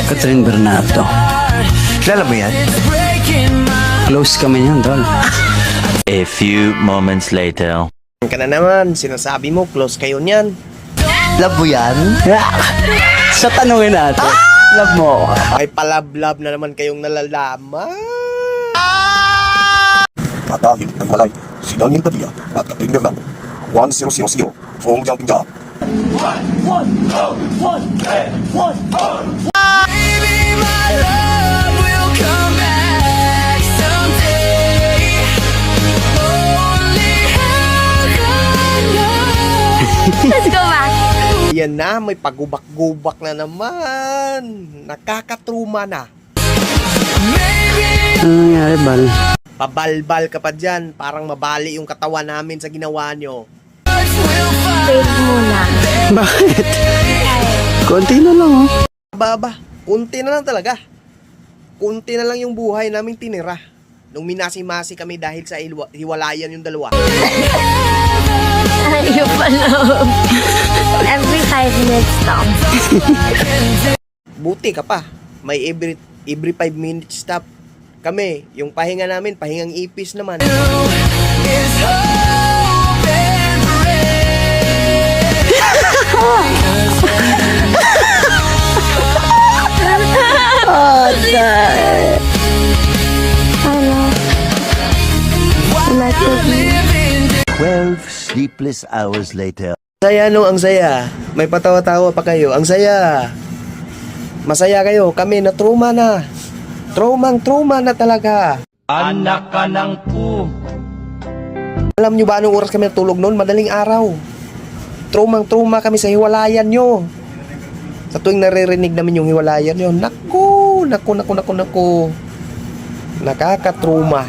Catherine Bernardo. Kilala mo yan? Close kami niyan, tol. A few moments later. Ka na naman, sinasabi mo, close kayo niyan. Love mo yan? Sa tanungin natin, love mo ako. Ay palablab na naman kayong nalalaman. Dahil nagwalay si Daniel Padilla at Catherine Bernardo. 1000 full jumping job. Let's go back. Yan na, may pagubak-gubak na naman. Nakakatruma na. Ano nangyari, Bal? Pabalbal ka pa dyan. Parang mabali yung katawan namin sa ginawa nyo. Wait muna. Bakit? Konti na lang, oh. Aba, kunti na lang talaga. Kunti na lang yung buhay namin tinira. Nung minasi-masi kami dahil sa hiwalayan yung dalawa. Ayaw pala. Every 5 minutes stop. Buti ka pa. May every 5 minutes stop. Kami, yung pahinga namin, pahingang ipis naman. Hello. Like it. 12 sleepless hours later. Saya no, ang saya. May patawa-tawa pa kayo. Ang saya. Masaya kayo. Kami na trauma na. Trauma na talaga. Anak ka ng pu. Alam nyo ba anong oras kami natulog noon? Madaling araw. Trauma kami sa hiwalayan nyo. Sa tuwing naririnig namin yung hiwalayan nyo, naku. Nakakatruma.